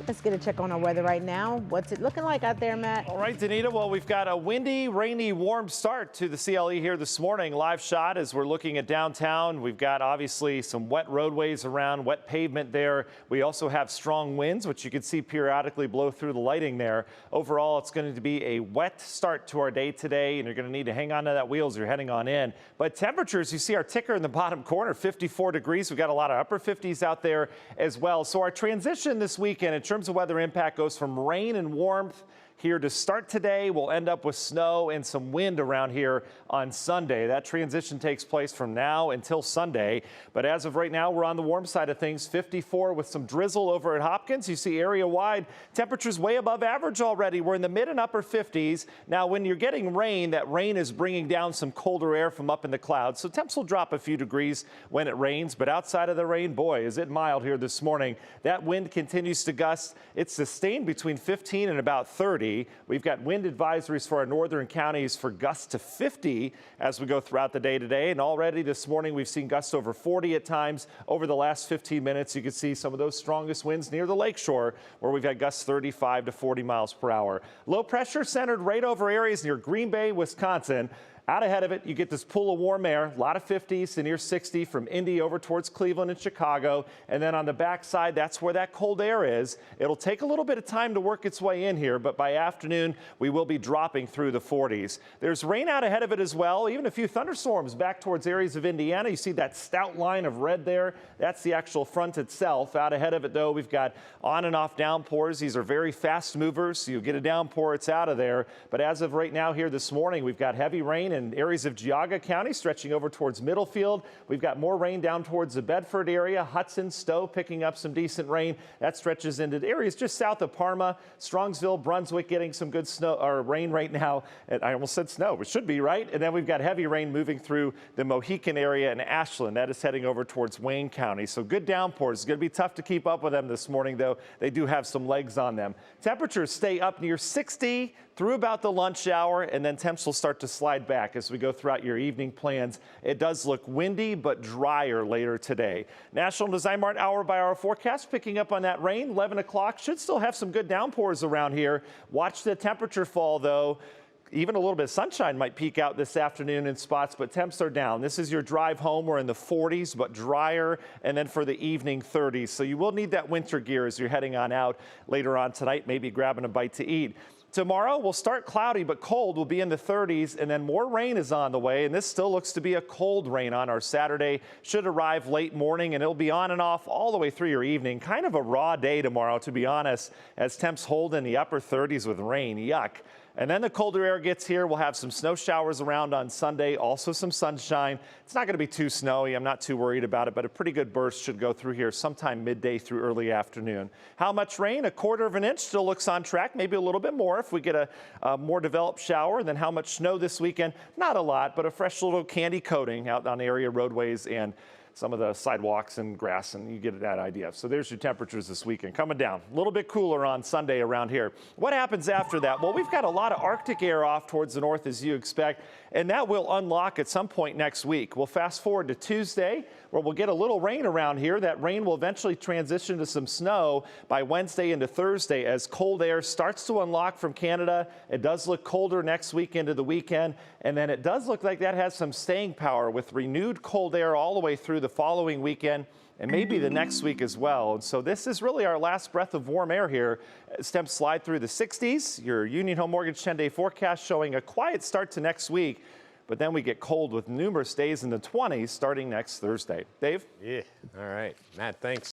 Let's get a check on our weather right now. What's it looking like out there, Matt? All right, Danita. Well, we've got a windy, rainy, warm start to the CLE here this morning. Live shot as we're looking at downtown. We've got obviously some wet roadways around, wet pavement there. We also have strong winds, which you can see periodically blow through the lighting there. Overall, it's going to be a wet start to our day today, and you're going to need to hang on to that wheel as you're heading on in. But temperatures, you see our ticker in the bottom corner, 54 degrees. We've got a lot of upper 50s out there as well. So our transition this weekend in terms of weather impact goes from rain and warmth here to start today. We'll end up with snow and some wind around here on Sunday. That transition takes place from now until Sunday. But as of right now, we're on the warm side of things, 54 with some drizzle over at Hopkins. You see area wide temperatures way above average already. We're in the mid and upper 50s. Now, when you're getting rain, that rain is bringing down some colder air from up in the clouds. So temps will drop a few degrees when it rains. But outside of the rain, boy, is it mild here this morning. That wind continues to gust. It's sustained between 15 and about 30. We've got wind advisories for our northern counties for gusts to 50 as we go throughout the day today. And already this morning, we've seen gusts over 40 at times over the last 15 minutes. You can see some of those strongest winds near the lakeshore where we've had gusts 35 to 40 miles per hour. Low pressure centered right over areas near Green Bay, Wisconsin. Out ahead of it, you get this pool of warm air, a lot of 50s to near 60 from Indy over towards Cleveland and Chicago. And then on the backside, that's where that cold air is. It'll take a little bit of time to work its way in here, but by afternoon, we will be dropping through the 40s. There's rain out ahead of it as well, even a few thunderstorms back towards areas of Indiana. You see that stout line of red there? That's the actual front itself. Out ahead of it, though, we've got on and off downpours. These are very fast movers. So you get a downpour, it's out of there. But as of right now here this morning, we've got heavy rain in areas of Geauga County stretching over towards Middlefield. We've got more rain down towards the Bedford area. Hudson, Stowe picking up some decent rain. That stretches into areas just south of Parma. Strongsville, Brunswick getting some good snow or rain right now. And I almost said snow, it should be right. And then we've got heavy rain moving through the Mohican area and Ashland. That is heading over towards Wayne County. So good downpours. It's going to be tough to keep up with them this morning, though. They do have some legs on them. Temperatures stay up near 60 through about the lunch hour, and then temps will start to slide back as we go throughout your evening plans. It does look windy but drier later today. National Design Mart hour-by-hour forecast picking up on that rain. 11 o'clock should still have some good downpours around here. Watch the temperature fall, though. Even a little bit of sunshine might peek out this afternoon in spots, but temps are down. This is your drive home. We're in the 40s, but drier, and then for the evening, 30s. So you will need that winter gear as you're heading on out later on tonight, maybe grabbing a bite to eat. Tomorrow will start cloudy but cold. We'll be in the 30s, and then more rain is on the way, and this still looks to be a cold rain on our Saturday. Should arrive late morning, and it'll be on and off all the way through your evening. Kind of a raw day tomorrow, to be honest, as temps hold in the upper 30s with rain. Yuck. And then the colder air gets here. We'll have some snow showers around on Sunday, also some sunshine. It's not going to be too snowy. I'm not too worried about it, but a pretty good burst should go through here sometime midday through early afternoon. How much rain? A quarter of an inch still looks on track, maybe a little bit more if we get a more developed shower. Then how much snow this weekend? Not a lot, but a fresh little candy coating out on area roadways and some of the sidewalks and grass, and you get that idea. So there's your temperatures this weekend. Coming down. A little bit cooler on Sunday around here. What happens after that? Well, we've got a lot of Arctic air off towards the north, as you expect, and that will unlock at some point next week. We'll fast forward to Tuesday, where we'll get a little rain around here. That rain will eventually transition to some snow by Wednesday into Thursday as cold air starts to unlock from Canada. It does look colder next week into the weekend, and then it does look like that has some staying power with renewed cold air all the way through the following weekend and maybe the next week as well. And so this is really our last breath of warm air here. Temps slide through the 60s. Your Union Home Mortgage 10-day forecast showing a quiet start to next week, but then we get cold with numerous days in the 20s starting next Thursday. Dave? Yeah, all right. Matt, thanks.